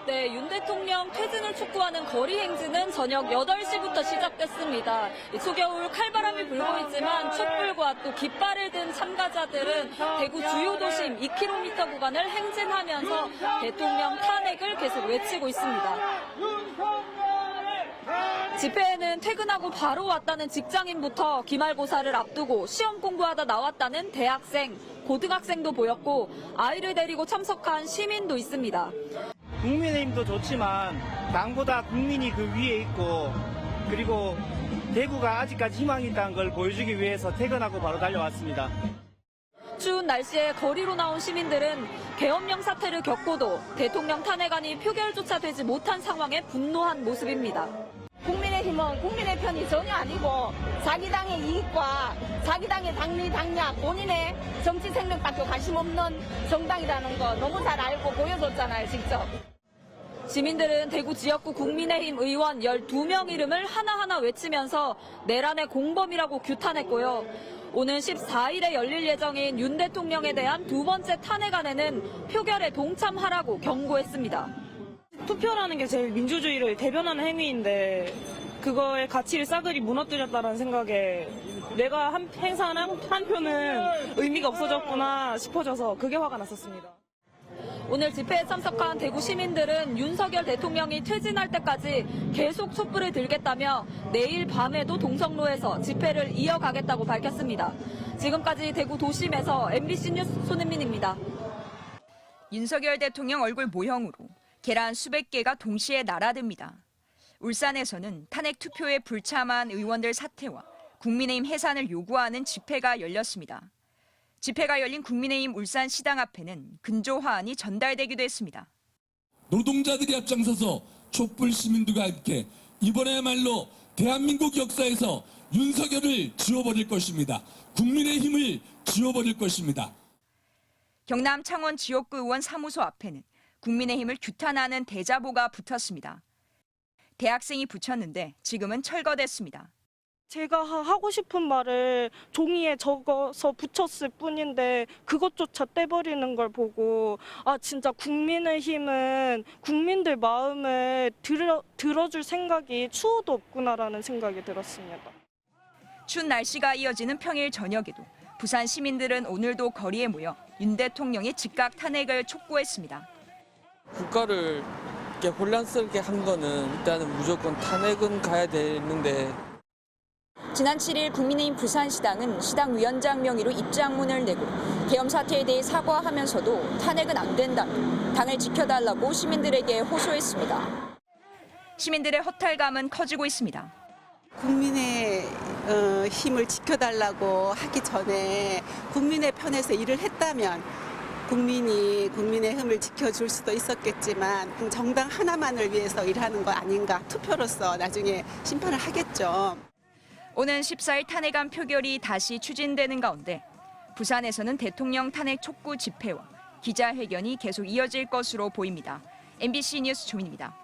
네, 윤 대통령 퇴진을 촉구하는 거리 행진은 저녁 8시부터 시작됐습니다. 초겨울 칼바람이 불고 있지만 촛불과 또 깃발을 든 참가자들은 대구 주요 도심 2km 구간을 행진하면서 대통령 탄핵을 계속 외치고 있습니다. 집회에는 퇴근하고 바로 왔다는 직장인부터 기말고사를 앞두고 시험 공부하다 나왔다는 대학생, 고등학생도 보였고 아이를 데리고 참석한 시민도 있습니다. 국민의힘도 좋지만 당보다 국민이 그 위에 있고 그리고 대구가 아직까지 희망이 있다는 걸 보여주기 위해서 퇴근하고 바로 달려왔습니다. 추운 날씨에 거리로 나온 시민들은 계엄령 사태를 겪고도 대통령 탄핵안이 표결조차 되지 못한 상황에 분노한 모습입니다. 국민의힘은 국민의 편이 전혀 아니고 자기 당의 이익과 자기 당의 당리당략 본인의 정치 생명밖에 관심 없는 정당이라는 거 너무 잘 알고 보여줬잖아요, 직접. 시민들은 대구 지역구 국민의힘 의원 12명 이름을 하나하나 외치면서 내란의 공범이라고 규탄했고요. 오는 14일에 열릴 예정인 윤 대통령에 대한 두 번째 탄핵안에는 표결에 동참하라고 경고했습니다. 투표라는 게 제일 민주주의를 대변하는 행위인데 그거의 가치를 싸그리 무너뜨렸다는 생각에 내가 행사한 한 표는 의미가 없어졌구나 싶어져서 그게 화가 났었습니다. 오늘 집회에 참석한 대구 시민들은 윤석열 대통령이 퇴진할 때까지 계속 촛불을 들겠다며 내일 밤에도 동성로에서 집회를 이어가겠다고 밝혔습니다. 지금까지 대구 도심에서 MBC 뉴스 손은민입니다. 윤석열 대통령 얼굴 모형으로 계란 수백 개가 동시에 날아듭니다. 울산에서는 탄핵 투표에 불참한 의원들 사퇴와 국민의힘 해산을 요구하는 집회가 열렸습니다. 집회가 열린 국민의힘 울산시당 앞에는 근조 화환이 전달되기도 했습니다. 노동자들이 앞장서서 촛불 시민들과 함께 이번에야말로 대한민국 역사에서 윤석열을 지워버릴 것입니다. 국민의힘을 지워버릴 것입니다. 경남 창원 지역구 의원 사무소 앞에는 국민의힘을 규탄하는 대자보가 붙었습니다. 대학생이 붙였는데 지금은 철거됐습니다. 제가 하고 싶은 말을 종이에 적어서 붙였을 뿐인데 그것조차 떼버리는 걸 보고 아 진짜 국민의힘은 국민들 마음을 들어줄 생각이 추호도 없구나라는 생각이 들었습니다. 추운 날씨가 이어지는 평일 저녁에도 부산 시민들은 오늘도 거리에 모여 윤 대통령의 즉각 탄핵을 촉구했습니다. 국가를 이렇게 혼란스럽게 한 거는 일단은 무조건 탄핵은 가야 되는데 지난 7일 국민의힘 부산시당은 시당 위원장 명의로 입장문을 내고 계엄 사태에 대해 사과하면서도 탄핵은 안 된다며 당을 지켜달라고 시민들에게 호소했습니다. 시민들의 허탈감은 커지고 있습니다. 국민의 힘을 지켜달라고 하기 전에 국민의 편에서 일을 했다면 국민이 국민의 힘을 지켜줄 수도 있었겠지만 정당 하나만을 위해서 일하는 거 아닌가 투표로서 나중에 심판을 하겠죠. 오는 14일 탄핵안 표결이 다시 추진되는 가운데 부산에서는 대통령 탄핵 촉구 집회와 기자회견이 계속 이어질 것으로 보입니다. MBC 뉴스 조민입니다.